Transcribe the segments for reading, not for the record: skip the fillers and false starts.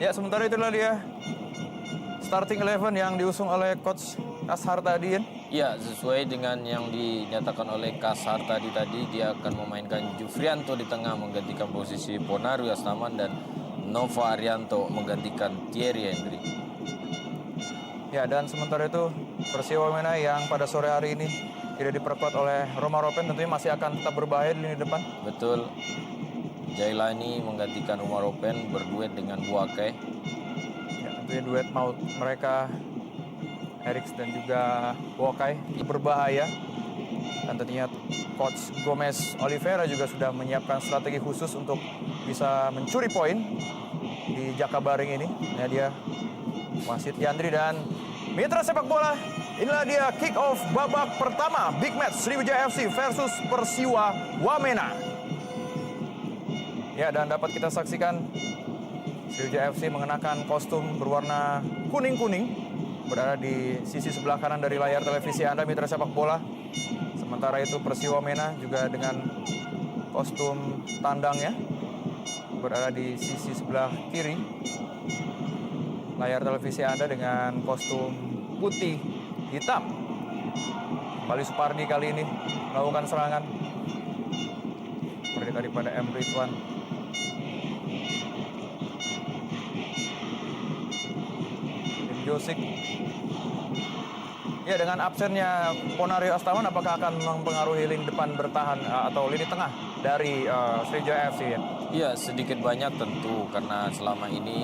Ya, sementara itulah dia starting 11 yang diusung oleh Coach Kashar tadi. Ya, sesuai dengan yang dinyatakan oleh Kashar tadi, dia akan memainkan Jufrianto di tengah menggantikan posisi Ponario Astaman dan Nova Arianto menggantikan Thierry Henry. Ya, dan sementara itu Persiwa Wamena yang pada sore hari ini tidak diperkuat oleh Roma Ropen tentunya masih akan tetap berbahaya di lini depan. Betul. Jailani menggantikan Roma Ropen berduet dengan Buake. Ya, tentunya duet maut mereka Eriks dan juga Wokai itu berbahaya. Dan tentunya Coach Gomez Oliveira juga sudah menyiapkan strategi khusus untuk bisa mencuri poin di Jakabaring ini. Ya, dia Wasit Yandri dan mitra sepak bola. Inilah dia kick off babak pertama big match Sriwijaya FC versus Persiwa Wamena. Ya, dan dapat kita saksikan Sriwijaya FC mengenakan kostum berwarna kuning-kuning berada di sisi sebelah kanan dari layar televisi Anda mitra sepak bola. Sementara itu Persiwa Wamena juga dengan kostum tandangnya berada di sisi sebelah kiri layar televisi Anda dengan kostum putih hitam. Kembali Supardi kali ini melakukan serangan seperti tadi pada M. Ridwan. Tim Josik. Ya, dengan absennya Ponario Astaman, apakah akan mempengaruhi lini depan bertahan atau lini tengah dari Sriwijaya FC? Ya, sedikit banyak tentu karena selama ini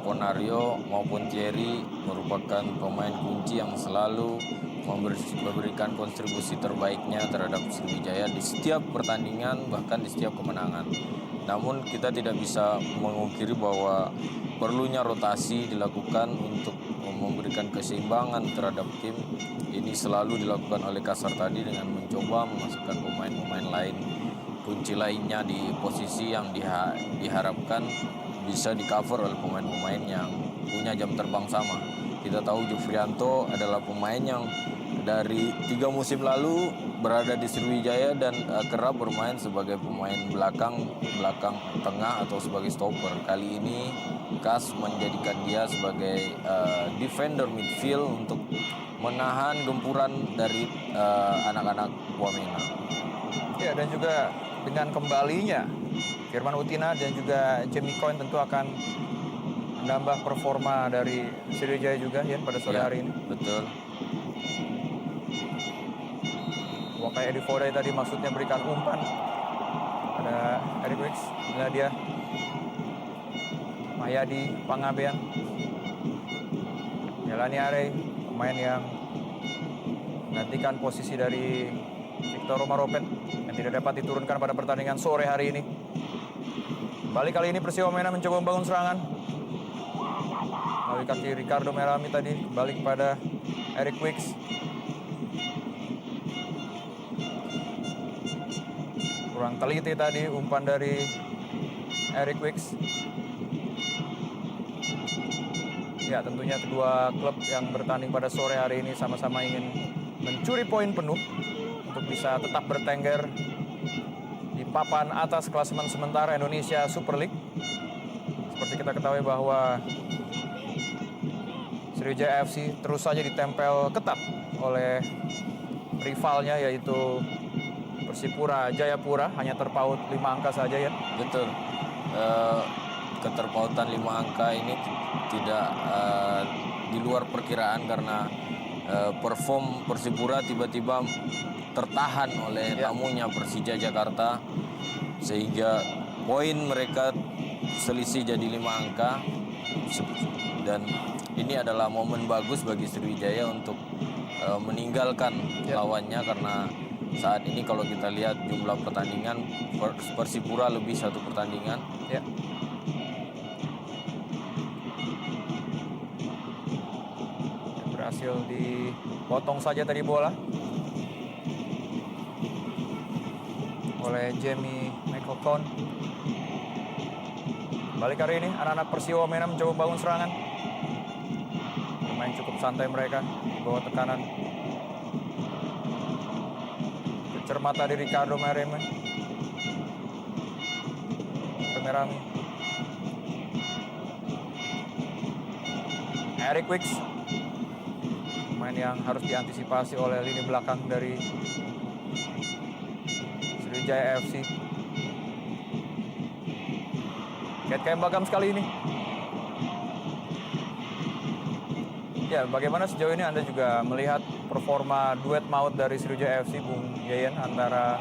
Ponario maupun Thierry merupakan pemain kunci yang selalu memberikan kontribusi terbaiknya terhadap Sriwijaya di setiap pertandingan, bahkan di setiap kemenangan. Namun kita tidak bisa memungkiri bahwa perlunya rotasi dilakukan untuk memberikan keseimbangan terhadap tim. Ini selalu dilakukan oleh Kashar tadi dengan mencoba memasukkan pemain-pemain lain, kunci lainnya di posisi yang diharapkan bisa di-cover oleh pemain-pemain yang punya jam terbang sama. Kita tahu Jufrianto adalah pemain yang dari 3 musim lalu berada di Sriwijaya dan kerap bermain sebagai pemain belakang tengah atau sebagai stopper. Kali ini Kas menjadikan dia sebagai defender midfield untuk menahan gempuran dari anak-anak Wamena. Ya, dan juga dengan kembalinya Firman Utina dan juga Jamie Coyne tentu akan menambah performa dari Sriwijaya juga ya pada sore hari ini. Betul. Wakai Edi Fodai tadi maksudnya berikan umpan pada Eric Wicks. Inilah dia Mahyadi Pangabean. Melani Arey, pemain yang menggantikan posisi dari Victor Romaropen yang tidak dapat diturunkan pada pertandingan sore hari ini. Kembali kali ini Persiwa Wamena mencoba membangun serangan melalui kaki Ricardo Merami tadi, kembali kepada Eric Wicks. Kurang teliti tadi umpan dari Eric Wicks. Ya, tentunya kedua klub yang bertanding pada sore hari ini sama-sama ingin mencuri poin penuh untuk bisa tetap bertengger di papan atas klasemen sementara Indonesia Super League. Seperti kita ketahui bahwa Sriwijaya FC terus saja ditempel ketat oleh rivalnya yaitu Persipura Jayapura, hanya terpaut 5 angka saja ya. Betul. Keterpautan 5 angka ini tidak di luar perkiraan karena perform Persipura tiba-tiba tertahan oleh tamunya Persija Jakarta sehingga poin mereka selisih jadi 5 angka dan ini adalah momen bagus bagi Sriwijaya untuk meninggalkan lawannya karena saat ini kalau kita lihat jumlah pertandingan Persipura lebih 1 pertandingan. Ya. Berhasil dipotong saja tadi bola oleh Jamie Michaelton. Balik hari ini anak-anak Persiwa Wamena mencoba membangun serangan. Bermain cukup santai mereka di bawah tekanan. Cermat dari Ricardo Merami. Eric Wicks, pemain yang harus diantisipasi oleh lini belakang dari Sriwijaya FC. Kate Kembagam sekali ini. Ya, bagaimana sejauh ini Anda juga melihat performa duet maut dari Sriwijaya FC, Bung Yeyen, antara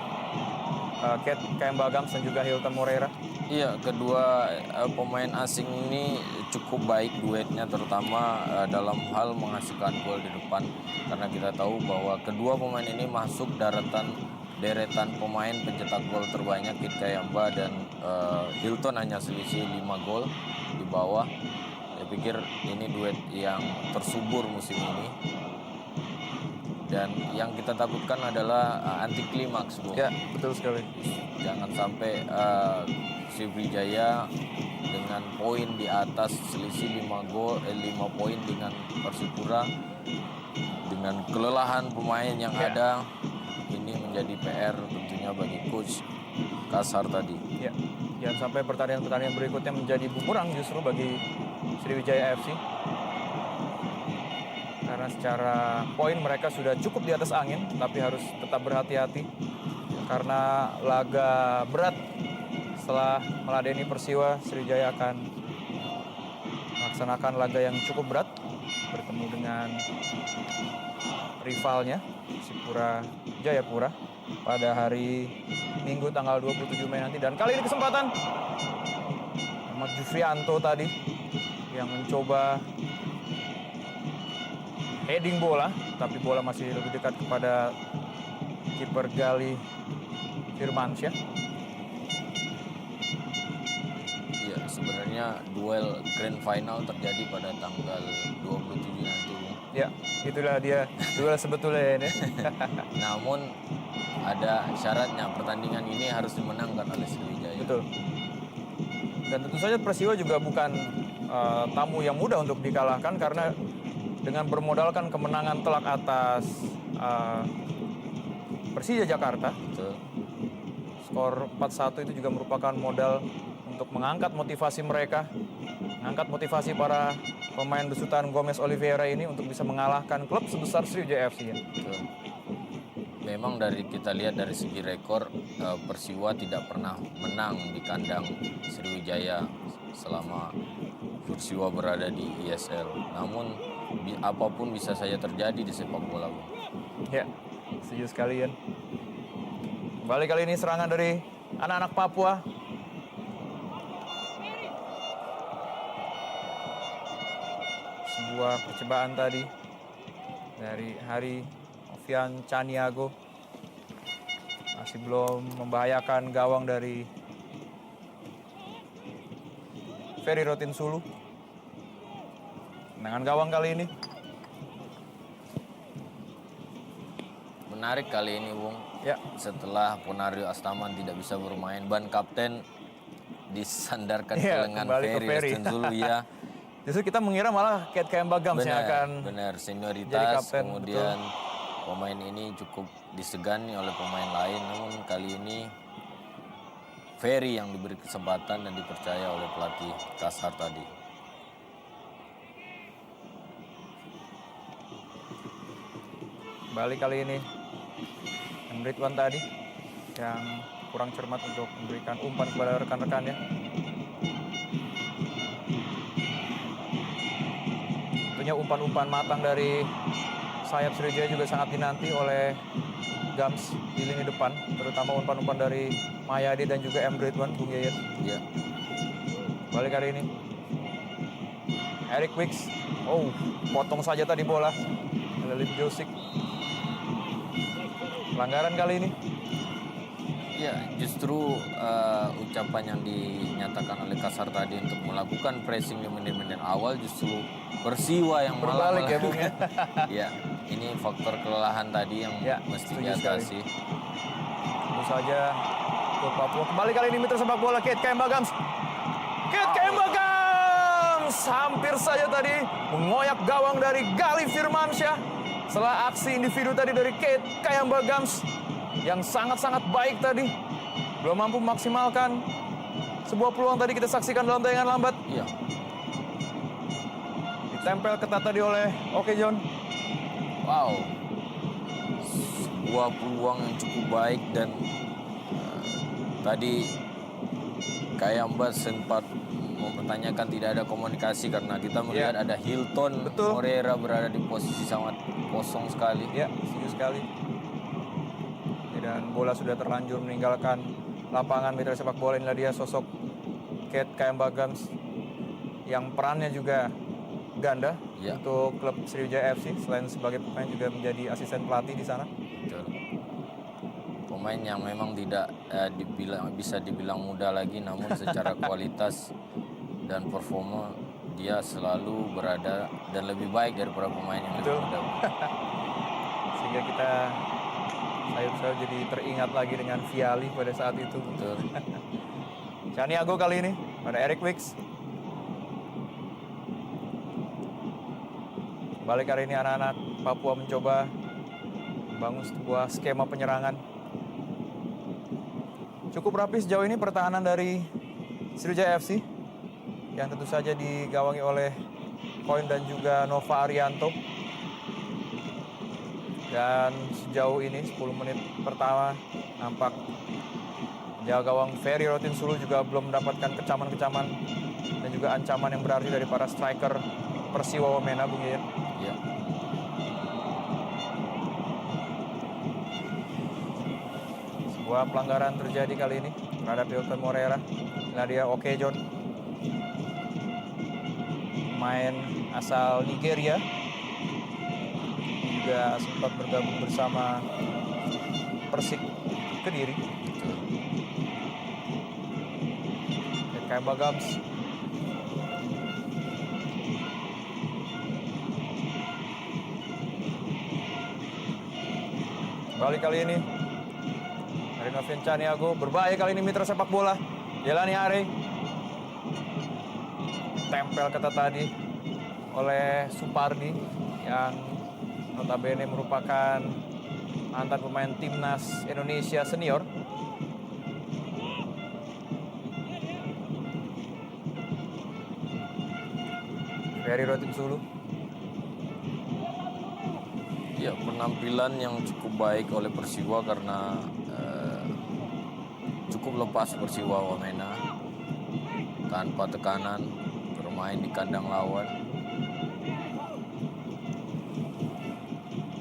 Kate Kembagam dan juga Hilton Moreira? Iya, kedua pemain asing ini cukup baik duetnya, terutama dalam hal menghasilkan gol di depan. Karena kita tahu bahwa kedua pemain ini masuk deretan pemain pencetak gol terbanyak. Kit Kayamba dan Hilton hanya selisih 5 gol di bawah. Saya pikir ini duet yang tersubur musim ini. Dan yang kita takutkan adalah anti klimaks, Bung. Ya, betul sekali. Jangan sampai Sriwijaya dengan poin di atas selisih 5 poin dengan Persipura, dengan kelelahan pemain yang ada, ini menjadi PR tentunya bagi coach Kasar tadi. Ya, jangan sampai pertandingan-pertandingan berikutnya menjadi bumerang justru bagi Sriwijaya FC. Karena secara poin mereka sudah cukup di atas angin, tapi harus tetap berhati-hati. Karena laga berat setelah meladeni Persiwa, Sriwijaya akan melaksanakan laga yang cukup berat, bertemu dengan rivalnya, Persipura Jayapura, pada hari Minggu tanggal 27 Mei nanti. Dan kali ini kesempatan Ahmad Jufrianto tadi yang mencoba heading bola, tapi bola masih lebih dekat kepada kiper Gali Firmansyah. Iya, sebenarnya duel grand final terjadi pada tanggal 27 nanti. Ya, itulah dia duel sebetulnya ini. Namun ada syaratnya, pertandingan ini harus dimenangkan oleh Sriwijaya. Betul. Dan tentu saja Persiwa juga bukan tamu yang mudah untuk dikalahkan, karena dengan bermodalkan kemenangan telak atas Persija Jakarta, Betul. skor 4-1 itu juga merupakan modal untuk mengangkat motivasi mereka, mengangkat motivasi para pemain besutan Gomez Oliveira ini untuk bisa mengalahkan klub sebesar Sriwijaya FC. Betul. Memang kita lihat dari segi rekor, Persiwa tidak pernah menang di kandang Sriwijaya selama Persiwa berada di ISL. Namun apapun bisa saja terjadi di sepak bola, Bung. Ya, setuju sekali, Yan. Kembali kali ini serangan dari anak-anak Papua. Sebuah percobaan tadi dari Hari Ovian Caniago. Masih belum membahayakan gawang dari Ferry Rotinsulu. Dengan gawang kali ini. Menarik kali ini, Bung. Ya, Setelah Ponario Astaman tidak bisa bermain, ban kapten disandarkan ke Iya, lengan kembali ke Ferry Ferry. Rotinsulu, ya. justru kita mengira malah Kate Kembagam yang akan Benar, jadi senioritas, kapten, kemudian pemain ini cukup disegani oleh pemain lain. Namun kali ini Ferry yang diberi kesempatan dan dipercaya oleh pelatih Kasar tadi. balik kali ini Ridwan tadi yang kurang cermat untuk memberikan umpan kepada rekan-rekannya. Tentunya umpan-umpan matang dari sayap Sriwijaya juga sangat dinanti oleh Gams di lini depan, terutama umpan-umpan dari Mayadi dan juga Ridwan, Bung Yeyen. Ya, Balik kali ini Eric Wicks, potong saja tadi bola oleh Lip Josik. Pelanggaran kali ini. ya justru ucapan yang dinyatakan oleh Kasar tadi untuk melakukan pressing di menit-menit awal justru Persiwa yang Berbalik ya, Bung, ya. Ya, ini faktor kelelahan tadi yang Ya, mesti setuju diatasi. Tentu saja ke Papua. Kembali kali ini mitra sepak bola Kate Kembagams. Kate Kembagams hampir saja tadi mengoyak gawang dari Gali Firmansyah. Setelah aksi individu tadi dari Kate Kembagams yang sangat-sangat baik tadi, belum mampu memaksimalkan sebuah peluang tadi kita saksikan dalam tayangan lambat. Iya, Tempel ketat tadi oleh Oke John. Wow, sebuah peluang yang cukup baik dan tadi Kayamba sempat mempertanyakan tidak ada komunikasi karena kita melihat ada Hilton Betul. Moreira berada di posisi sangat kosong sekali. Ya, setuju sekali. Dan bola sudah terlanjur meninggalkan lapangan. Mitra sepak bola, inilah dia sosok Kate Kayamba Gams yang perannya juga ganda untuk klub Sriwijaya FC. Selain sebagai pemain juga menjadi asisten pelatih di sana. Betul. Pemain yang memang tidak bisa dibilang muda lagi, namun secara kualitas dan performa dia selalu berada dan lebih baik daripada pemain yang lebih muda. Sehingga kita saya jadi teringat lagi dengan Viali pada saat itu. Betul. Caniago kali ini pada Eric Wicks. Balik hari ini anak-anak Papua mencoba membangun sebuah skema penyerangan. Cukup rapi sejauh ini pertahanan dari Sriwijaya FC yang tentu saja digawangi oleh Koin dan juga Nova Arianto. Dan sejauh ini 10 menit pertama nampak jaga gawang Ferry Rotinsulu juga belum mendapatkan kecaman-kecaman dan juga ancaman yang berarti dari para striker Persiwa Wamena, Bung Yayat. Ya. Sebuah pelanggaran terjadi kali ini terhadap Hilton Moreira. Nah dia Oke John, pemain asal Nigeria, juga sempat bergabung bersama Persik Kediri. Kayamba Gams. Balik kali ini dari Novian Caniago, berbahaya kali ini mitra sepak bola. Jelani Are. Tempel ketat tadi oleh Supardi yang notabene merupakan mantan pemain timnas Indonesia senior. Ferry Rotinsulu. Ya, penampilan yang cukup baik oleh Persiwa karena cukup lepas Persiwa Wamena tanpa tekanan bermain di kandang lawan.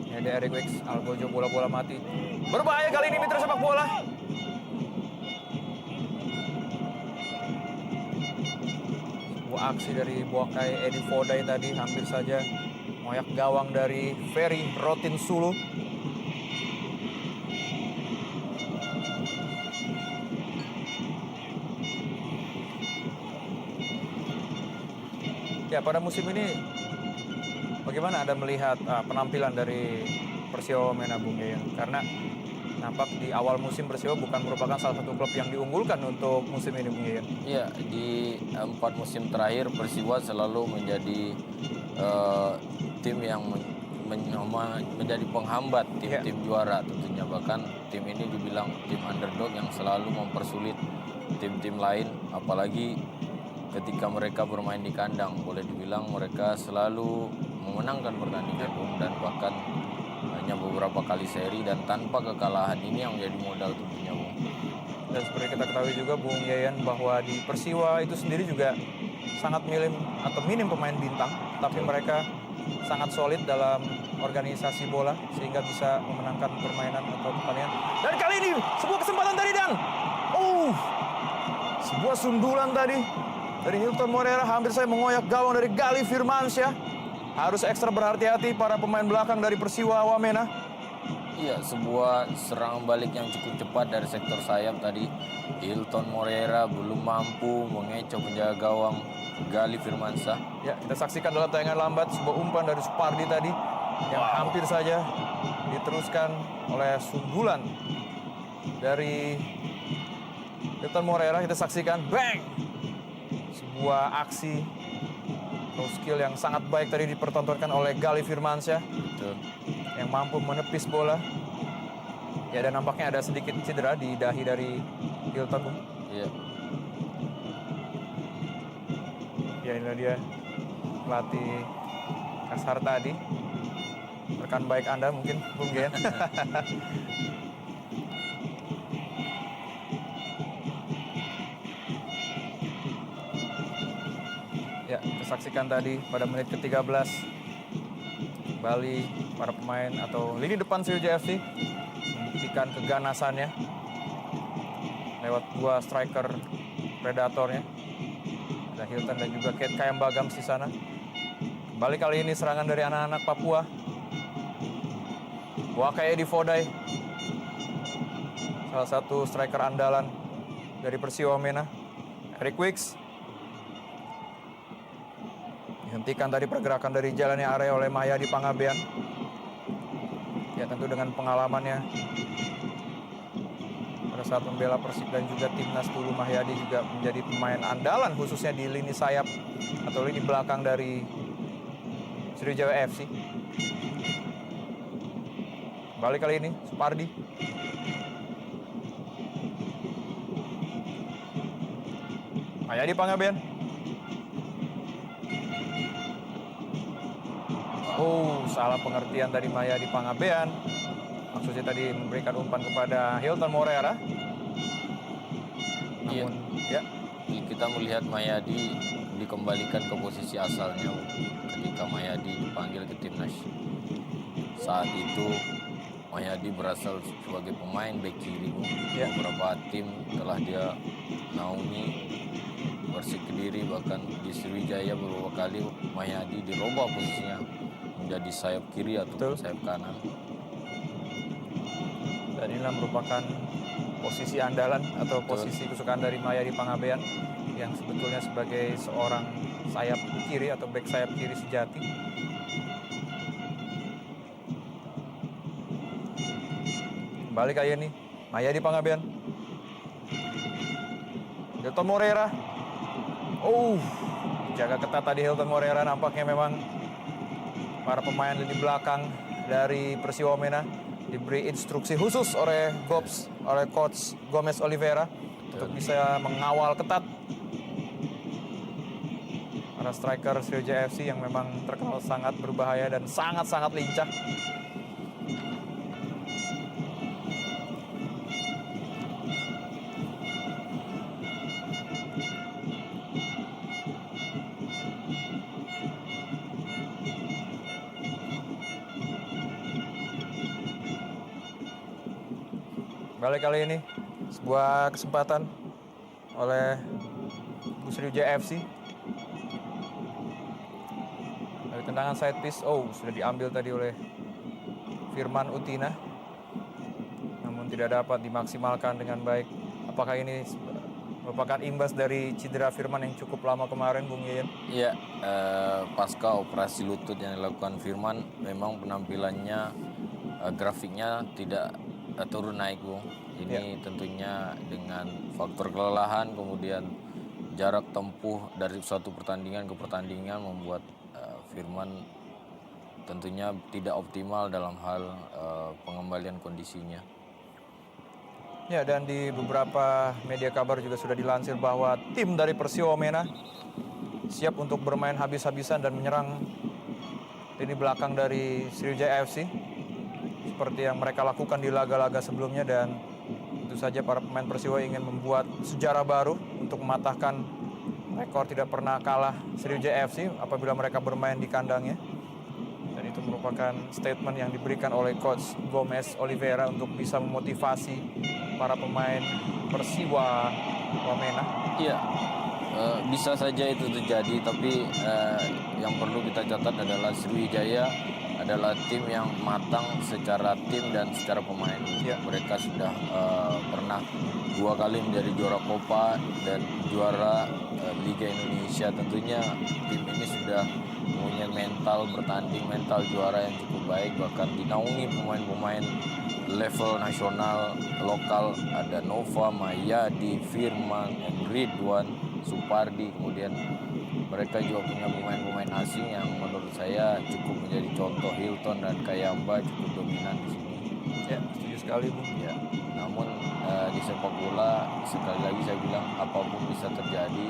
Ini ada Eric Wicks, Algojo bola-bola mati. Berbahaya kali ini mitra sepak bola. Sebuah aksi dari Boakai Edi Fodai tadi hampir saja ngoyak gawang dari Ferry Rotinsulu. Ya, pada musim ini bagaimana Anda melihat penampilan dari Persiwa Wamena, Bung Yayan? Karena nampak di awal musim Persiwa bukan merupakan salah satu klub yang diunggulkan untuk musim ini, Bung Yayan. Ya, di 4 musim terakhir Persiwa selalu menjadi tim yang menjadi penghambat tim-tim juara tentunya. Bahkan tim ini dibilang tim underdog yang selalu mempersulit tim-tim lain, apalagi ketika mereka bermain di kandang. Boleh dibilang mereka selalu memenangkan pertandingan dan bahkan hanya beberapa kali seri dan tanpa kekalahan. Ini yang menjadi modal tentunya, Bung. Dan seperti kita ketahui juga, Bung Yayan, bahwa di Persiwa itu sendiri juga sangat minim pemain bintang, tapi mereka sangat solid dalam organisasi bola sehingga bisa memenangkan permainan atau pertandingan. Dan kali ini sebuah kesempatan tadi dan sebuah sundulan tadi dari Hilton Moreira hampir saya mengoyak gawang dari Gali Firmansyah. Harus ekstra berhati-hati para pemain belakang dari Persiwa Wamena. Iya, sebuah serangan balik yang cukup cepat dari sektor sayap tadi. Hilton Moreira belum mampu mengecoh penjaga gawang Gali Firmansyah. Ya, kita saksikan dalam tayangan lambat sebuah umpan dari Supardi tadi yang hampir saja diteruskan oleh sundulan dari Hilton Moreira. Kita saksikan, bang! Sebuah aksi atau skill yang sangat baik tadi dipertontonkan oleh Gali Firmansyah. Betul. Yang mampu menepis bola. Ya, dan nampaknya ada sedikit cedera di dahi dari Hilton, Bung. Iya. Ya, inilah dia pelatih Kasar tadi. Rekan baik Anda mungkin, Bung Gen. Ya, kita saksikan tadi pada menit ke-13. Kembali para pemain atau lini depan Sriwijaya FC membuktikan keganasannya lewat dua striker predatornya. Ada Hilton dan juga Kate Kayam Bagams di sana. Kembali kali ini serangan dari anak-anak Papua. Wakai Edi Fodai, salah satu striker andalan dari Persiwa Wamena. Eric Wicks dihentikan tadi pergerakan dari jalannya area oleh Mayadi Pangabean. Ya tentu dengan pengalamannya pada saat membela Persib dan juga timnas dulu, Mahyadi juga menjadi pemain andalan khususnya di lini sayap atau lini belakang dari Sriwijaya FC. Kembali kali ini Supardi. Mayadi Pangabean. Oh, salah pengertian dari Mayadi Pangabean. Maksudnya tadi memberikan umpan kepada Hilton Moreira. Iya. Namun, ya, Kita melihat Mayadi dikembalikan ke posisi asalnya ketika Mayadi dipanggil ke timnas. Saat itu Mayadi berasal sebagai pemain bek kiri. Ya. Beberapa tim telah dia naungi Persik Kediri, bahkan di Sriwijaya beberapa kali Mayadi dirubah posisinya menjadi sayap kiri atau sayap kanan. Dan inilah merupakan posisi andalan atau posisi kesukaan dari Mayadi Pangabean yang sebetulnya sebagai seorang sayap kiri atau bek sayap kiri sejati. Kembali kayak ini, Mayadi Pangabean. Hilton Moreira. Oh, jaga ketat tadi Hilton Moreira. Nampaknya memang para pemain di belakang dari Persiwa Wamena diberi instruksi khusus oleh Coach Gomez Oliveira untuk bisa mengawal ketat para striker Sriwijaya FC yang memang terkenal sangat berbahaya dan sangat-sangat lincah. Kembali kali ini sebuah kesempatan oleh Sriwijaya FC. Dari tendangan side piece, sudah diambil tadi oleh Firman Utina. Namun tidak dapat dimaksimalkan dengan baik. Apakah ini merupakan imbas dari cedera Firman yang cukup lama kemarin, Bung Yeyen? Iya, pasca operasi lutut yang dilakukan Firman, memang penampilannya grafiknya tidak turun naik, Bung. Ini tentunya dengan faktor kelelahan, kemudian jarak tempuh dari suatu pertandingan ke pertandingan membuat Firman tentunya tidak optimal dalam hal pengembalian kondisinya. Ya, dan di beberapa media kabar juga sudah dilansir bahwa tim dari Persiwa Wamena siap untuk bermain habis-habisan dan menyerang lini belakang dari Sriwijaya FC seperti yang mereka lakukan di laga-laga sebelumnya, dan tentu saja para pemain Persiwa ingin membuat sejarah baru untuk mematahkan rekor tidak pernah kalah Sriwijaya FC apabila mereka bermain di kandangnya. Dan itu merupakan statement yang diberikan oleh Coach Gomez Oliveira untuk bisa memotivasi para pemain Persiwa Wamena. Iya, bisa saja itu terjadi, tapi yang perlu kita catat adalah Sriwijaya adalah tim yang matang secara tim dan secara pemain. Ya. Mereka sudah pernah 2 kali menjadi juara Copa dan juara Liga Indonesia. Tentunya tim ini sudah punya mental bertanding, mental juara yang cukup baik, bahkan dinaungi pemain-pemain level nasional, lokal. Ada Nova, Mayadi, Firman, Ridwan, Supardi, kemudian mereka juga punya pemain-pemain asing yang menurut saya cukup menjadi contoh. Hilton dan Kayamba cukup dominan di sini. Ya, setuju sekali, Bung. Ya, namun di sepak bola sekali lagi saya bilang apapun bisa terjadi.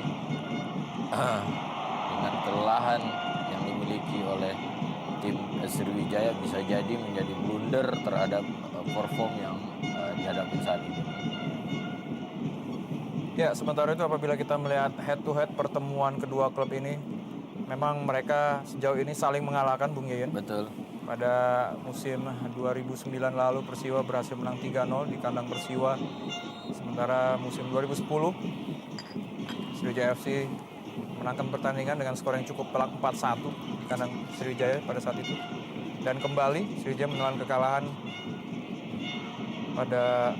dengan kelelahan yang dimiliki oleh tim Sriwijaya bisa jadi menjadi blunder terhadap perform yang dihadapi saat ini. Ya, sementara itu apabila kita melihat head to head pertemuan kedua klub ini, memang mereka sejauh ini saling mengalahkan, Bung Yeyen. Betul. Pada musim 2009 lalu Persiwa berhasil menang 3-0 di kandang Persiwa. Sementara musim 2010 Sriwijaya FC menangkan pertandingan dengan skor yang cukup telak 4-1 di kandang Sriwijaya pada saat itu. Dan kembali Sriwijaya menelan kekalahan pada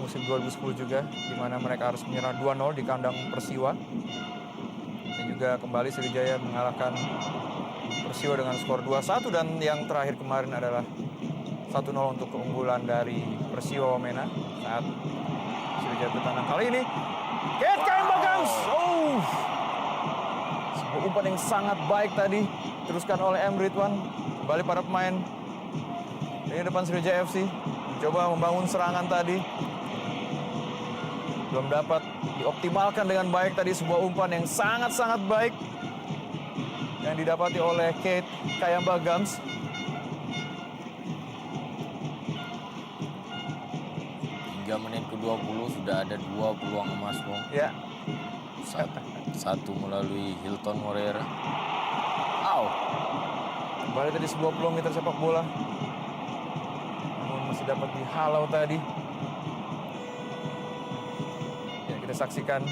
musim 2010 juga, di mana mereka harus menyerah 2-0 di kandang Persiwa. Dan juga kembali Sriwijaya mengalahkan Persiwa dengan skor 2-1, dan yang terakhir kemarin adalah 1-0 untuk keunggulan dari Persiwa Wamena saat Sriwijaya bertandang. Kali ini Keith Kayambagams. Sebuah umpan yang sangat baik tadi teruskan oleh M. Ridwan. Kembali para pemain di depan Sriwijaya FC mencoba membangun serangan tadi. Belum dapat dioptimalkan dengan baik tadi, sebuah umpan yang sangat-sangat baik yang didapati oleh Keith Kayambagams. Hingga menit ke-20 sudah ada 2 peluang emas, Bung. Ya. Satu melalui Hilton Moreira. Kembali tadi sebuah peluang mitra sepak bola. Namun masih dapat dihalau tadi. Ya, kita saksikan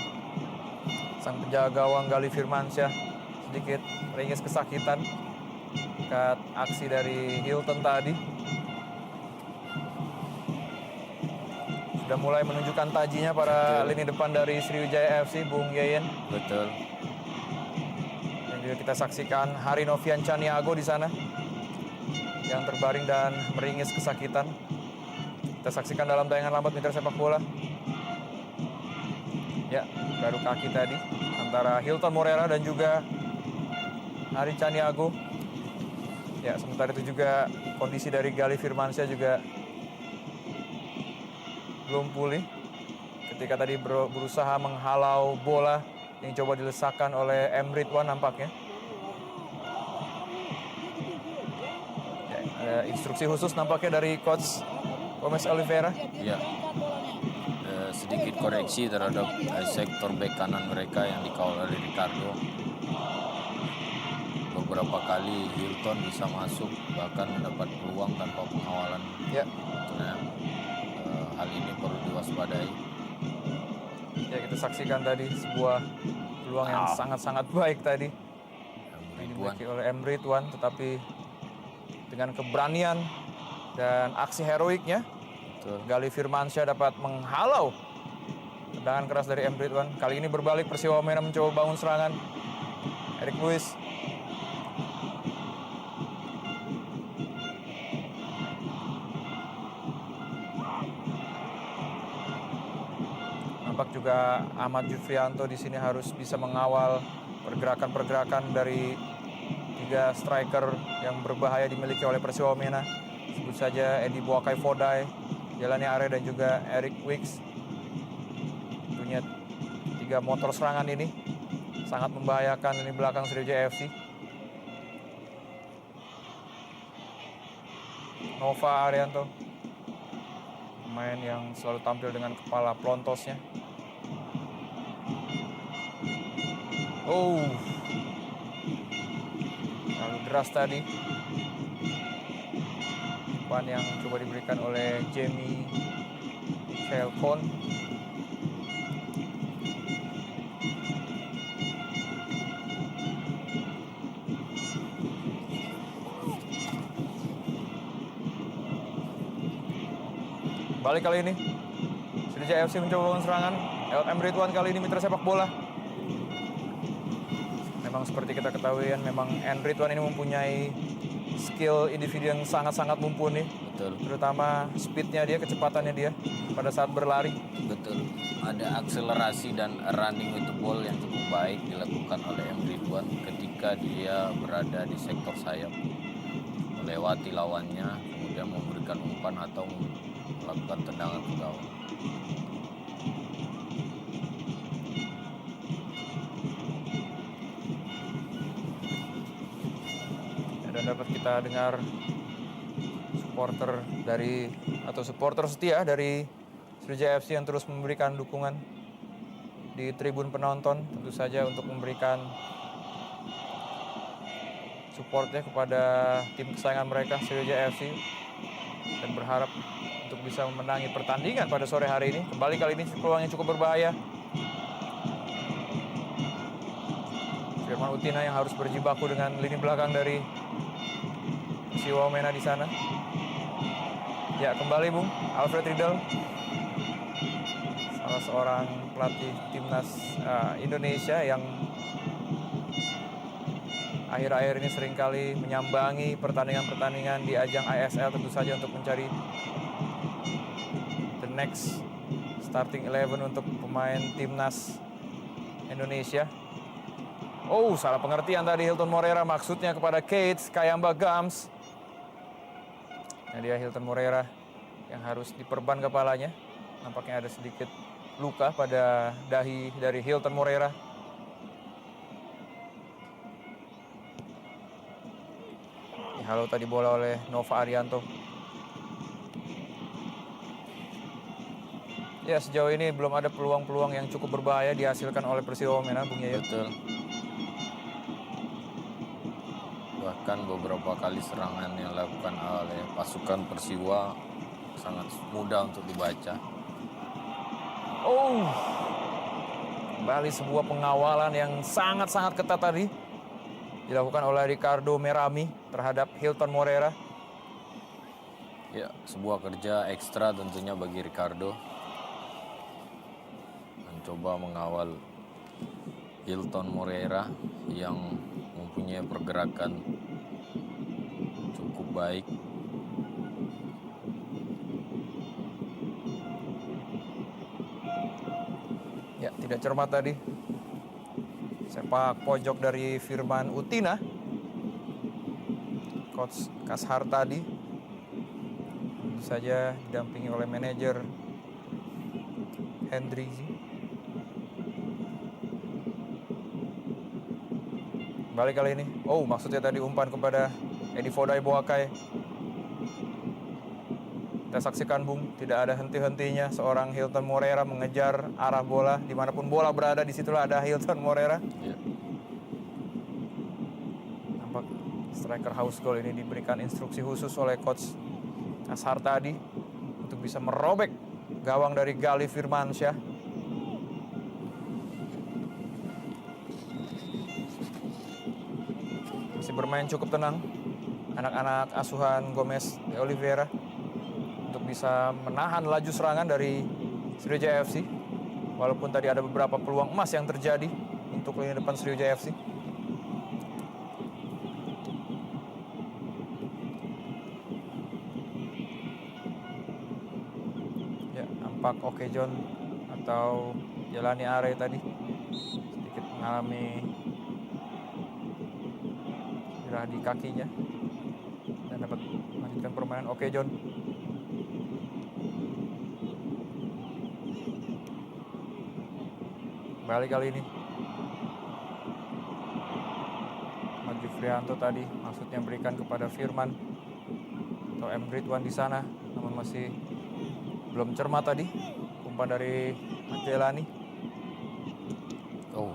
sang penjaga gawang Gali Firmansyah sedikit meringis kesakitan dekat aksi dari Hilton tadi. Sudah mulai menunjukkan tajinya para lini depan dari Sriwijaya FC, Bung Yeyen. Betul. Dan juga kita saksikan Hari Novian Caniago di sana yang terbaring dan meringis kesakitan. Kita saksikan dalam tayangan lambat mitra sepak bola. Ya, baru kaki tadi antara Hilton Moreira dan juga Hari Caniago. Ya, sementara itu juga kondisi dari Gali Firmansyah juga belum pulih ketika tadi berusaha menghalau bola yang coba dilesakkan oleh M. Ridwan nampaknya. Ya, ada instruksi khusus nampaknya dari Coach Gomez Oliveira. Ya. Sedikit koreksi terhadap sektor bek kanan mereka yang dikawal oleh Ricardo. Beberapa kali Hilton bisa masuk bahkan mendapat peluang tanpa pengawalan. Ya. Nah, hal ini perlu diwaspadai. Ya, kita saksikan tadi sebuah peluang yang sangat-sangat baik tadi yang dimiliki oleh M. Ridwan, tetapi dengan keberanian dan aksi heroiknya Gali Firmansyah dapat menghalau tendangan keras dari M. Ridwan. Kali ini berbalik, Persiwa Wamena mencoba bangun serangan. Eric Lewis. Nampak juga Ahmad Jufrianto di sini harus bisa mengawal pergerakan-pergerakan dari 3 striker yang berbahaya dimiliki oleh Persiwa Wamena. Sebut saja Edi Boakai Fodai, Jelani Are, dan juga Eric Wicks. Tentunya 3 motor serangan ini sangat membahayakan ini belakang Sriwijaya FC. Nova Arianto, pemain yang selalu tampil dengan kepala plontosnya. Lalu deras tadi umpan yang coba diberikan oleh Jamie Chelcon. Balik kali ini Sriwijaya FC mencoba bangun serangan lewat M. Ridwan. Kali ini mitra sepak bola. Memang seperti kita ketahui, memang M. Ridwan ini mempunyai skill individu yang sangat-sangat mumpuni. Betul. Terutama speednya dia, kecepatannya dia pada saat berlari. Betul. Ada akselerasi dan running with the ball yang cukup baik dilakukan oleh M. Ridwan ketika dia berada di sektor sayap, melewati lawannya, kemudian memberikan umpan atau melakukan tendangan ke gawang. Dan dapat kita dengar supporter setia dari Sriwijaya FC yang terus memberikan dukungan di tribun penonton, tentu saja untuk memberikan supportnya kepada tim kesayangan mereka Sriwijaya FC, dan berharap untuk bisa memenangi pertandingan pada sore hari ini. Kembali kali ini peluangnya cukup berbahaya. Firman Utina yang harus berjibaku dengan lini belakang dari Persiwa Wamena di sana. Ya, kembali Bung Alfred Riedel, salah seorang pelatih timnas Indonesia yang akhir-akhir ini seringkali menyambangi pertandingan-pertandingan di ajang ISL, tentu saja untuk mencari the next starting 11 untuk pemain timnas Indonesia. Oh, salah pengertian tadi Hilton Moreira, maksudnya kepada Keith Kayamba Gams. Nah, dia Hilton Moreira yang harus diperban kepalanya. Nampaknya ada sedikit luka pada dahi dari Hilton Moreira. Halo tadi bola oleh Nova Arianto. Ya, sejauh ini belum ada peluang-peluang yang cukup berbahaya dihasilkan oleh Persiwa Wamena, Bung Yaya. Betul. Bahkan beberapa kali serangan yang dilakukan oleh pasukan Persiwa sangat mudah untuk dibaca. Oh, kembali sebuah pengawalan yang sangat-sangat ketat tadi dilakukan oleh Ricardo Merami terhadap Hilton Moreira. Ya, sebuah kerja ekstra tentunya bagi Ricardo. Mencoba mengawal Hilton Moreira yang mempunyai pergerakan cukup baik. Ya, tidak cermat tadi. Sepak pojok dari Firman Utina. Coach Kashar tadi. Tentu saja didampingi oleh manajer Hendry. Balik kali ini. Oh, maksudnya tadi umpan kepada Edi Fodai Boakai. Kita saksikan Bung, tidak ada henti-hentinya seorang Hilton Moreira mengejar arah bola. Dimanapun bola berada, disitulah ada Hilton Moreira. Ya. Nampak striker house goal ini diberikan instruksi khusus oleh Coach Kashar tadi untuk bisa merobek gawang dari Gali Firmansyah. Masih bermain cukup tenang anak-anak asuhan Gomez de Oliveira untuk bisa menahan laju serangan dari Sriwijaya FC. Walaupun tadi ada beberapa peluang emas yang terjadi untuk lini depan Sriwijaya FC. Ya, nampak Oke John atau Jelani Are tadi sedikit mengalami cedera di kakinya dan dapat melanjutkan permainan. Oke John. Balik kali ini. Maju Frianto tadi maksudnya berikan kepada Firman atau M. Ridwan di sana, namun masih belum cermat tadi umpan dari Majelani. Oh,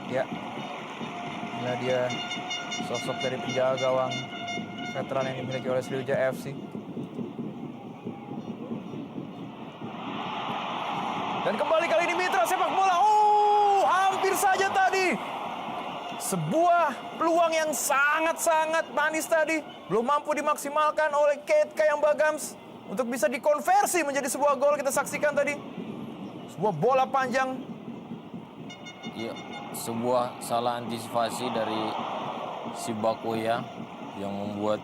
Ya, inilah dia sosok dari penjaga gawang veteran yang dimiliki oleh Sriwijaya FC. Dan kembali kali ini Mitra sepak bola. Oh, hampir saja tadi. Sebuah peluang yang sangat-sangat manis tadi. Belum mampu dimaksimalkan oleh Keith Kayamba Gams untuk bisa dikonversi menjadi sebuah gol. Kita saksikan tadi. Sebuah bola panjang. iya, sebuah salah antisipasi dari si Bakoya yang membuat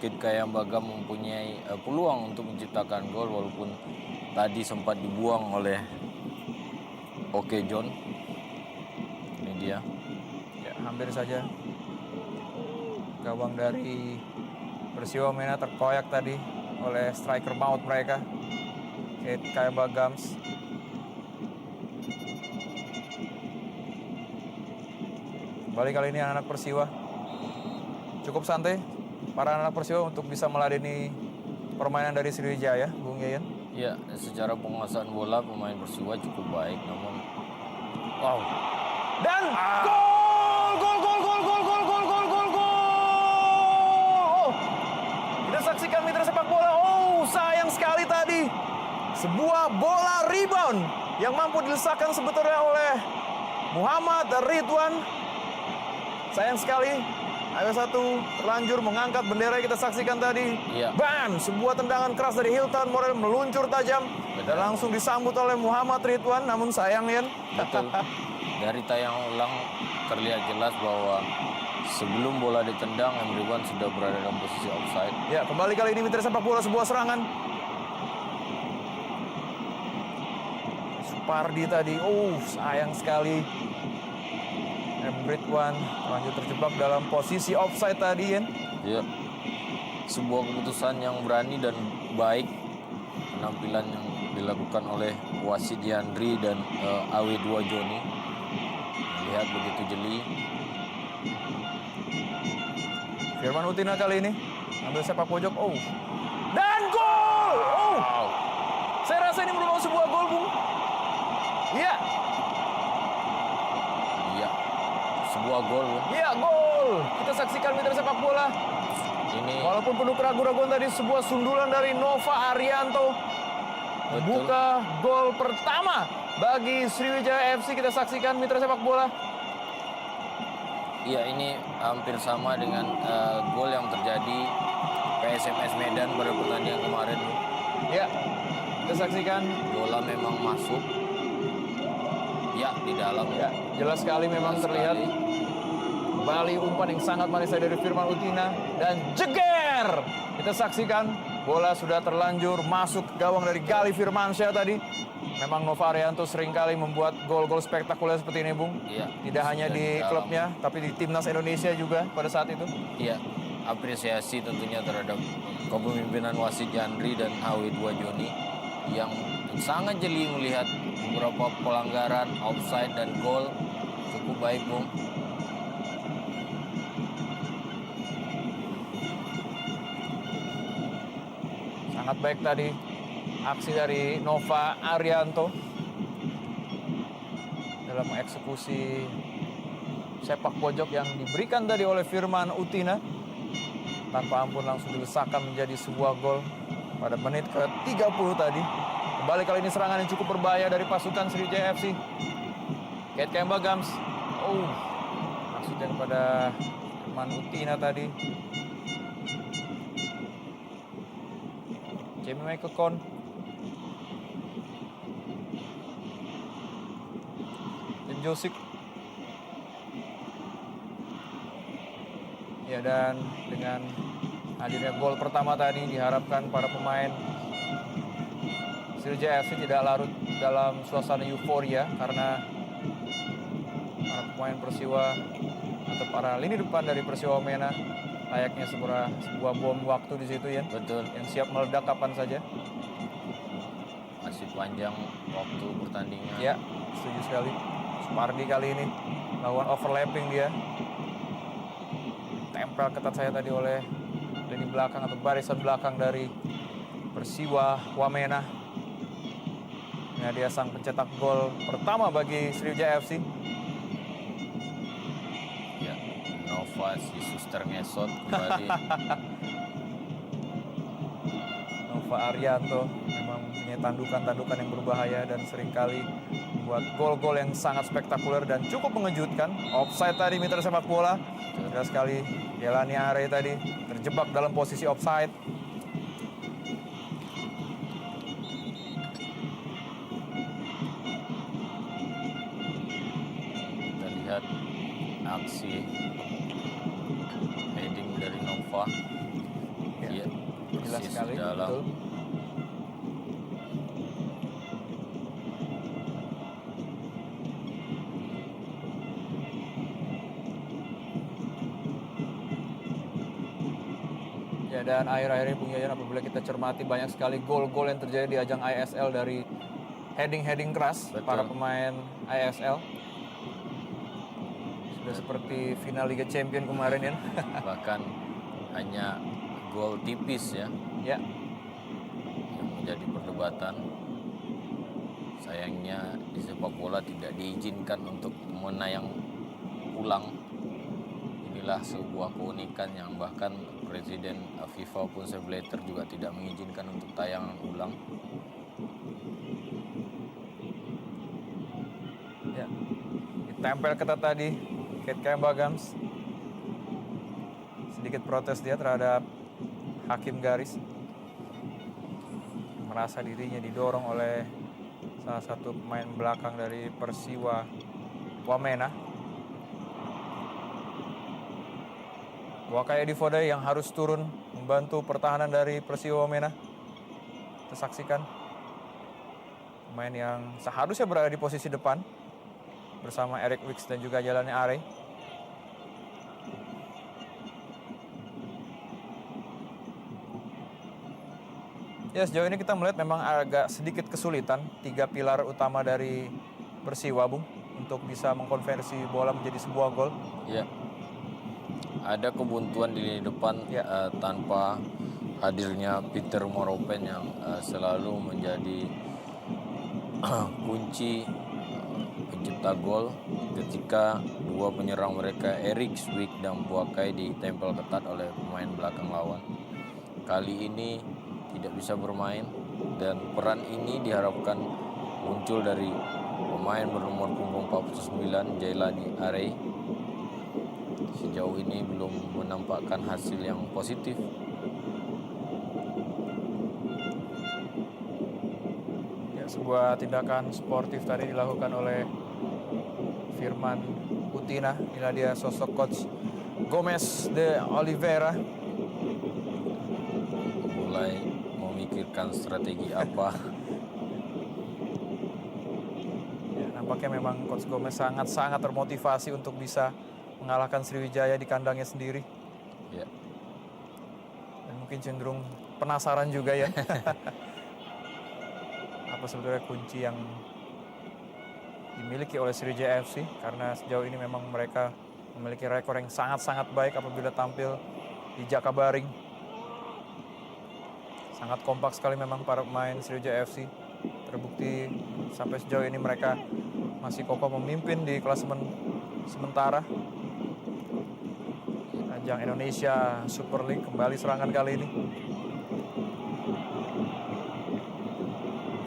Keith Kayamba Gams mempunyai peluang untuk menciptakan gol walaupun tadi sempat dibuang oleh Oke John. Ini dia. Ya, hampir saja gawang dari Persiwa Wamena terkoyak tadi oleh striker maut mereka Kaya Bagams. Kembali kali ini anak Persiwa. Cukup santai para anak Persiwa untuk bisa meladeni permainan dari Sriwijaya, Bung Yayan. Ya, secara penguasaan bola pemain Persiwa cukup baik, namun wow. Dan gol. Oh, kita saksikan mitra sepak bola. Oh, sayang sekali tadi. Sebuah bola rebound yang mampu dilesakkan sebetulnya oleh Muhammad Ridwan. Sayang sekali. AW1 terlanjur mengangkat bendera yang kita saksikan tadi. Iya. Bam! Sebuah tendangan keras dari Hilton Morel meluncur tajam. Dan langsung disambut oleh Muhammad Ridwan. Namun sayang, Yan. Betul. Dari tayang ulang terlihat jelas bahwa sebelum bola ditendang, Ridwan sudah berada dalam posisi offside. Ya, kembali kali ini mitra sepak bola sebuah serangan. Supardi tadi. Oh, sayang sekali. Ridwan lanjut terjebak dalam posisi offside tadi, Yan. Ya, sebuah keputusan yang berani dan baik. Penampilan yang dilakukan oleh wasit Yandri dan AW2 Joni. Lihat begitu jeli. Firman Utina kali ini ambil sepak pojok. Oh, dan gol! Oh, Wow. saya rasa ini merupakan sebuah gol, Bung. Iya, Iya, sebuah gol. iya gol. Kita saksikan mitra sepak bola. Ini Walaupun penuh keraguan-keraguan tadi, sebuah sundulan dari Nova Arianto membuka gol pertama bagi Sriwijaya FC. Kita saksikan mitra sepak bola. Iya, ini hampir sama dengan gol yang terjadi PSMS Medan pada pertandingan kemarin. Ya, kita saksikan. Bola memang masuk. Ya, di dalam. Ya, jelas sekali memang Jelas terlihat. sekali. Kembali umpan yang sangat manis dari Firman Utina dan jeger. Kita saksikan bola sudah terlanjur masuk ke gawang dari Gali Firmansyah tadi. Memang Nova Arianto seringkali membuat gol-gol spektakuler seperti ini, Bung. Iya. Tidak hanya Sudah di dalam. klubnya, tapi di timnas Indonesia juga pada saat itu. Iya, apresiasi tentunya terhadap kepemimpinan wasit Yandri dan AW2 Joni yang sangat jeli melihat beberapa pelanggaran, offside dan gol. Cukup baik, Bung. Sangat baik tadi aksi dari Nova Arianto dalam mengeksekusi sepak pojok yang diberikan tadi oleh Firman Utina. Tanpa ampun langsung dilesakkan menjadi sebuah gol pada menit ke-30 tadi. Kembali kali ini serangan yang cukup berbahaya dari pasukan Sriwijaya FC. Kaya Bagams. Oh, maksudnya kepada Firman Utina tadi. Jamie Michael Kon. Tim Josik. Ya, dan dengan hadirnya gol pertama tadi diharapkan para pemain Sriwijaya FC tidak larut dalam suasana euforia karena para pemain Persiwa atau para lini depan dari Persiwa Wamena layaknya sebuah bom waktu di situ, ya, Betul. yang siap meledak kapan saja. Masih panjang waktu pertandingan. Ya, setuju sekali. Supardi kali ini lawan overlapping dia. Tempel ketat saya tadi oleh lini belakang atau barisan belakang dari Persiwa Wamena. Nah, dia sang pencetak gol pertama bagi Sriwijaya FC. Ya, Nova si suster ngesot kembali. Nova Arianto memang punya tandukan-tandukan yang berbahaya dan seringkali membuat gol-gol yang sangat spektakuler dan cukup mengejutkan. Offside tadi mitra sepak bola. Jelas sekali Yelani Are tadi terjebak dalam posisi offside. Kita lihat aksi heading dari Nova. Ya, Iya, jelas persis sekali, di dalam. betul. Ya, dan akhir-akhir ini Bung Yayan, apabila kita cermati banyak sekali gol-gol yang terjadi di ajang ISL dari heading-heading keras para pemain ISL. Sudah seperti final Liga Champion kemarin ya. Bahkan hanya gol tipis ya Ya, yang menjadi perdebatan. Sayangnya di sepak bola tidak diizinkan untuk menayang ulang. Inilah sebuah keunikan yang bahkan Presiden FIFA pun Sepp Blatter juga tidak mengizinkan untuk tayangan ulang. ya. Ditempel ketat tadi Kate Kembagams. Sedikit protes dia terhadap hakim garis. Merasa dirinya didorong oleh salah satu pemain belakang dari Persiwa Wamena. Wakaya Difodai yang harus turun membantu pertahanan dari Persiwa Wamena. Kita saksikan pemain yang seharusnya berada di posisi depan bersama Eric Wicks dan juga Jalani Are. Ya, sejauh ini kita melihat memang agak sedikit kesulitan 3 pilar utama dari Persiwa, Bung, untuk bisa mengkonversi bola menjadi sebuah gol. Ya, ada kebuntuan di lini depan tanpa hadirnya Peter Moropen yang selalu menjadi kunci pencipta gol ketika dua penyerang mereka Eric Wicks dan Buakai ditempel ketat oleh pemain belakang lawan. Kali ini tidak bisa bermain dan peran ini diharapkan muncul dari pemain bernomor punggung 49 Jailani Are. Sejauh ini belum menampakkan hasil yang positif. Ya, sebuah tindakan sportif tadi dilakukan oleh Firman Utina. Inilah dia sosok coach Gomez de Oliveira. Mulai memikirkan strategi apa. Ya, nampaknya memang coach Gomez sangat-sangat termotivasi untuk bisa mengalahkan Sriwijaya di kandangnya sendiri. Ya, Dan mungkin cenderung penasaran juga ya. Apa sebetulnya kunci yang dimiliki oleh Sriwijaya FC, karena sejauh ini memang mereka memiliki rekor yang sangat-sangat baik apabila tampil di Jakabaring. Sangat kompak sekali memang para pemain Sriwijaya FC. Terbukti sampai sejauh ini mereka masih kokoh memimpin di klasemen sementara. Ajang Indonesia Super League kembali serangan kali ini.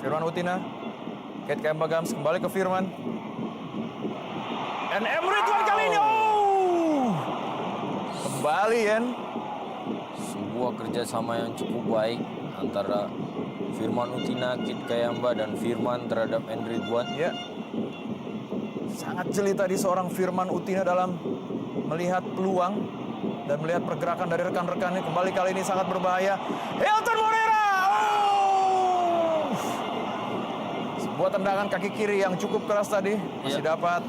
Firman Utina, Kate Kembagams kembali ke Firman. Dan Ridwan kali ini, kembali ya. sebuah kerjasama yang cukup baik antara Firman Utina, Kit Kayamba dan Firman terhadap Ridwan. Ya, sangat jeli tadi seorang Firman Utina dalam melihat peluang dan melihat pergerakan dari rekan-rekannya. Kembali kali ini sangat berbahaya. Hilton Moreira, sebuah tendangan kaki kiri yang cukup keras tadi masih dapat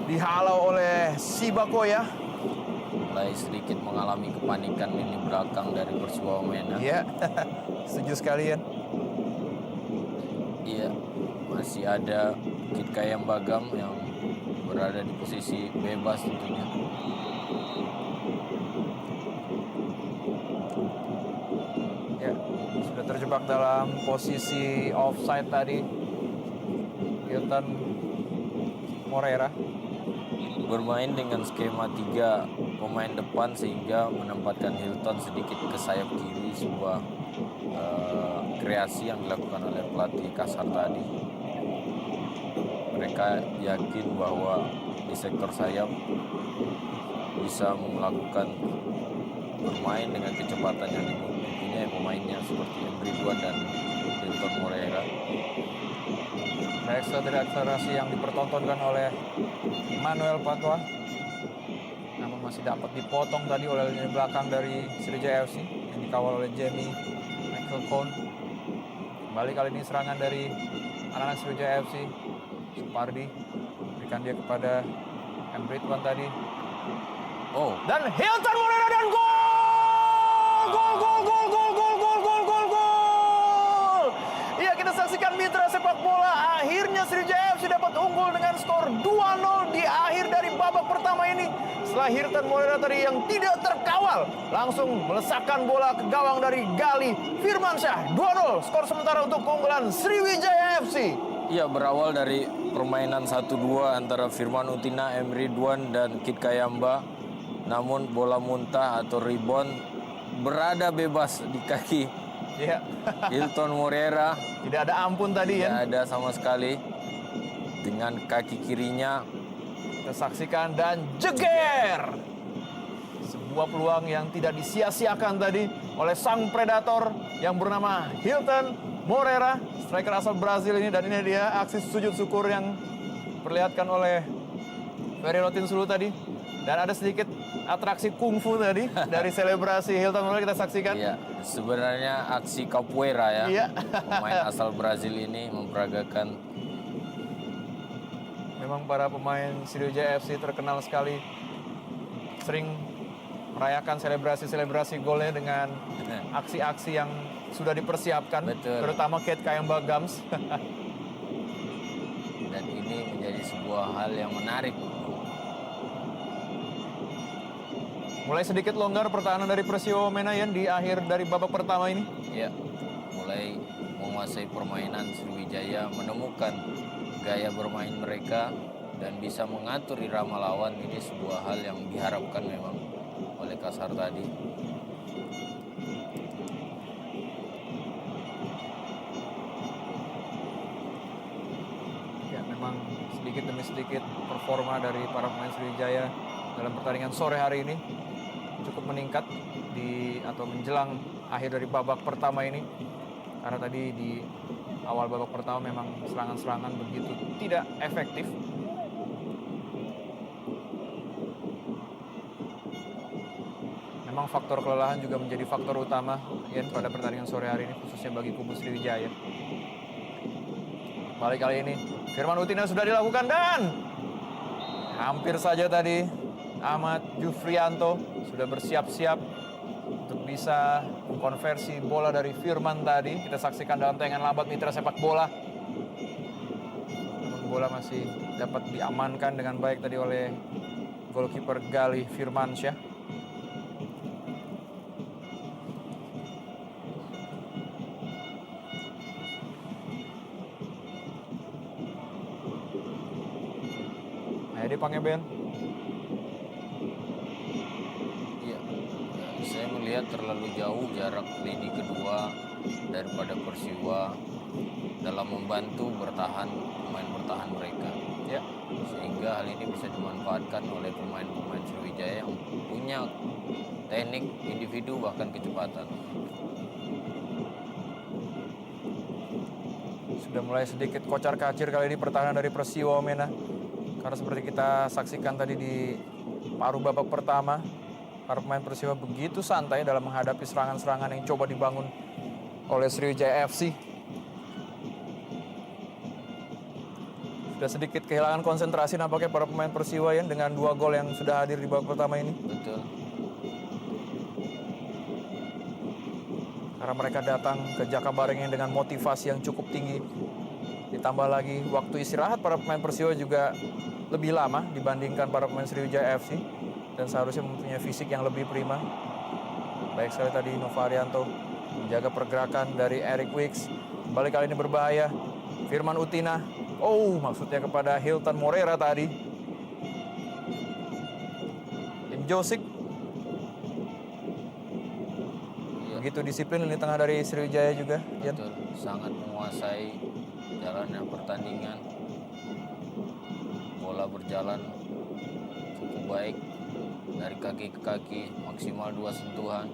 dihalau oleh Sibakoya. Mulai sedikit mengalami kepanikan lini belakang dari Persiwa Wamena. Iya, setuju sekali ya. Iya, masih ada Kit Kayambagam yang berada di posisi bebas tentunya. Ya, sudah terjebak dalam posisi offside tadi. Hilton Moreira. Bermain dengan skema 3 pemain depan sehingga menempatkan Hilton sedikit ke sayap kiri, sebuah kreasi yang dilakukan oleh pelatih Kasar tadi. Mereka yakin bahwa di sektor sayap bisa melakukan bermain dengan kecepatan yang dimiliki pemainnya seperti Ridwan dan Hilton Moreira. Akselerasi yang dipertontonkan oleh Manuel Patwa, namun masih dapat dipotong tadi oleh lini belakang dari Sriwijaya FC yang dikawal oleh Jamie Michael Cohn. Kembali kali ini serangan dari anak-anak Sriwijaya FC. Supardi berikan dia kepada Ridwan tadi. Dan Hilton Moreira dan gol! Gol! setelah Hilton Moreira tadi yang tidak terkawal langsung melesakkan bola ke gawang dari Gali Firmansyah. 2-0 skor sementara untuk keunggulan Sriwijaya FC. Iya, berawal dari permainan 1-2 antara Firman Utina, M. Ridwan, dan Kit Kayamba. Namun bola muntah atau rebound berada bebas di kaki Ya, Hilton Moreira. tidak ada ampun tadi ya. Tidak ada sama sekali. Dengan kaki kirinya, Kita saksikan dan jeger. Sebuah peluang yang tidak disia-siakan tadi oleh sang predator yang bernama Hilton Moreira, striker asal Brazil ini. Dan ini dia aksi sujud syukur yang diperlihatkan oleh Ferry Rotinsulu tadi. Dan ada sedikit atraksi kungfu tadi dari selebrasi Hilton Moreira, kita saksikan. iya, sebenarnya aksi capoeira ya. Iya. Pemain asal Brazil ini memperagakan. Memang para pemain Sriwijaya FC terkenal sekali sering merayakan selebrasi-selebrasi golnya dengan aksi-aksi yang sudah dipersiapkan. Betul. Terutama Kate Kayamba Gams. Dan ini menjadi sebuah hal yang menarik. Mulai sedikit longgar pertahanan dari Persiwo Menayan di akhir dari babak pertama ini. Ya, mulai menguasai permainan Sriwijaya, menemukan gaya bermain mereka dan bisa mengatur irama lawan. Ini sebuah hal yang diharapkan memang oleh Kasar tadi. Ya, memang sedikit demi sedikit performa dari para pemain Sriwijaya dalam pertandingan sore hari ini cukup meningkat atau menjelang akhir dari babak pertama ini. Karena tadi di awal babak pertama memang serangan-serangan begitu tidak efektif. Memang faktor kelelahan juga menjadi faktor utama ya pada pertandingan sore hari ini, khususnya bagi kubu Sriwijaya. Balik kali ini Firman Utina sudah dilakukan dan hampir saja tadi Ahmad Jufrianto sudah bersiap-siap untuk bisa mengkonversi bola dari Firman tadi. Kita saksikan dalam tayangan lambat Mitra Sepak Bola. Namun bola masih dapat diamankan dengan baik tadi oleh goalkeeper Gali Firmansyah. Edi Pangeben. Iya, saya melihat terlalu jauh jarak lini kedua daripada Persiwa dalam membantu bertahan pemain bertahan mereka. Ya. Sehingga hal ini bisa dimanfaatkan oleh pemain-pemain Sriwijaya yang punya teknik individu bahkan kecepatan. Sudah mulai sedikit kocar-kacir kali ini pertahanan dari Persiwa Mena. Karena seperti kita saksikan tadi di paruh babak pertama, para pemain Persiwa begitu santai dalam menghadapi serangan-serangan yang coba dibangun oleh Sriwijaya FC. Sudah sedikit kehilangan konsentrasi nampaknya para pemain Persiwa ya dengan 2 gol yang sudah hadir di babak pertama ini. Betul. Karena mereka datang ke Jakabarengnya dengan motivasi yang cukup tinggi. Ditambah lagi waktu istirahat para pemain Persiwa juga lebih lama dibandingkan para pemain Sriwijaya FC. Dan seharusnya mempunyai fisik yang lebih prima. Baik sekali tadi Novarianto menjaga pergerakan dari Eric Wicks. Balik kali ini berbahaya. Firman Utina. Oh, maksudnya kepada Hilton Moreira tadi. Im Josik. Begitu disiplin di tengah dari Sriwijaya juga. Betul, sangat menguasai jalannya pertandingan. Bola berjalan cukup baik dari kaki ke kaki, maksimal 2 sentuhan.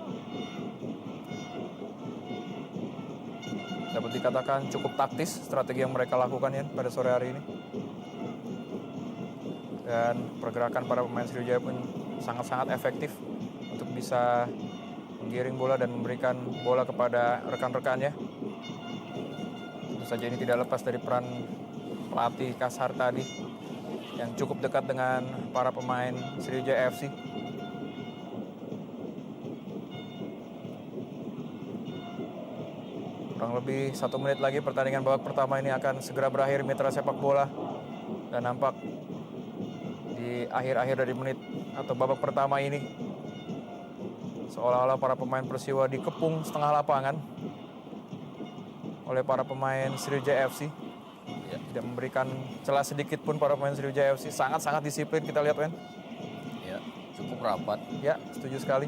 Dapat dikatakan cukup taktis strategi yang mereka lakukan ya pada sore hari ini. Dan pergerakan para pemain Sriwijaya pun sangat-sangat efektif untuk bisa menggiring bola dan memberikan bola kepada rekan-rekannya. Tentu saja ini tidak lepas dari peran pelatih Kasar tadi yang cukup dekat dengan para pemain Sriwijaya FC. Kurang lebih 1 menit lagi pertandingan babak pertama ini akan segera berakhir Mitra Sepak Bola. Dan nampak di akhir-akhir dari menit atau babak pertama ini. Seolah-olah para pemain Persiwa dikepung setengah lapangan oleh para pemain Sriwijaya FC. Ya. Tidak memberikan celah sedikit pun para pemain Sriwijaya FC. Sangat-sangat disiplin kita lihat, Wen. Ya, cukup rapat. Ya, setuju sekali.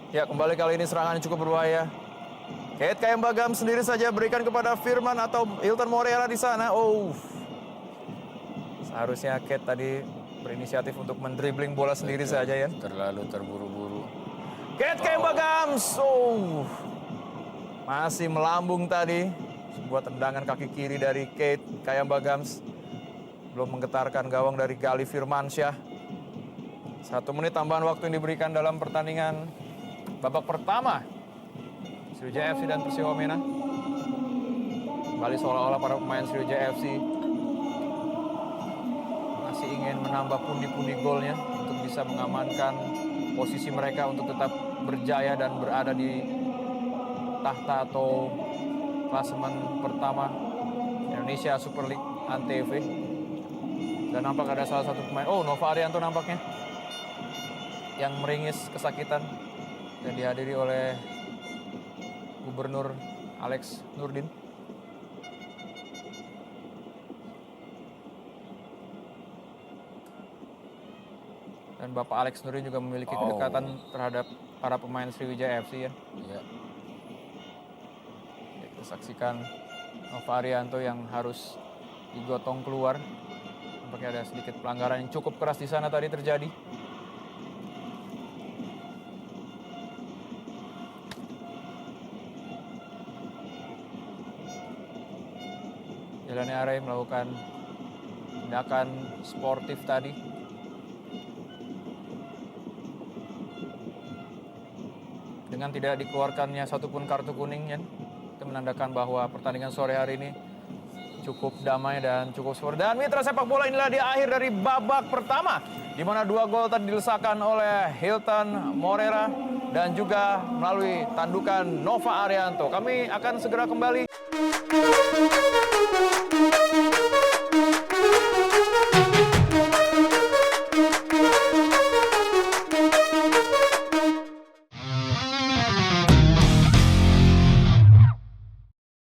Ya, kembali kali ini serangan cukup berbahaya. Kate Kayambagam sendiri saja berikan kepada Firman atau Hilton Moreira di sana. Oh, seharusnya Kate tadi berinisiatif untuk mendribling bola sendiri saja ya. Terlalu terburu-buru. Kate Kayambagam, masih melambung tadi. Sebuah tendangan kaki kiri dari Kate Kayambagam. Belum menggetarkan gawang dari Gali Firmansyah. 1 menit tambahan waktu yang diberikan dalam pertandingan babak pertama. Sriwijaya FC dan Persiwa Wamena. Kembali seolah-olah para pemain Sriwijaya FC masih ingin menambah pundi-pundi golnya untuk bisa mengamankan posisi mereka untuk tetap berjaya dan berada di tahta atau klasemen pertama Indonesia Super League Antv. Dan nampak ada salah satu pemain, Nova Arianto nampaknya, yang meringis kesakitan dan dihadiri oleh Gubernur Alex Nurdin. Dan Bapak Alex Nurdin juga memiliki kedekatan terhadap para pemain Sriwijaya FC ya. Ya. Kita saksikan Nova Arianto yang harus digotong keluar. Nampaknya ada sedikit pelanggaran yang cukup keras di sana tadi terjadi. Jelani Arai melakukan tindakan sportif tadi. Dengan tidak dikeluarkannya satupun kartu kuning, ya, itu menandakan bahwa pertandingan sore hari ini cukup damai dan cukup sport. Dan mitra sepak bola, inilah di akhir dari babak pertama, di mana 2 gol tadi dilesakan oleh Hilton Moreira dan juga melalui tandukan Nova Arianto. Kami akan segera kembali.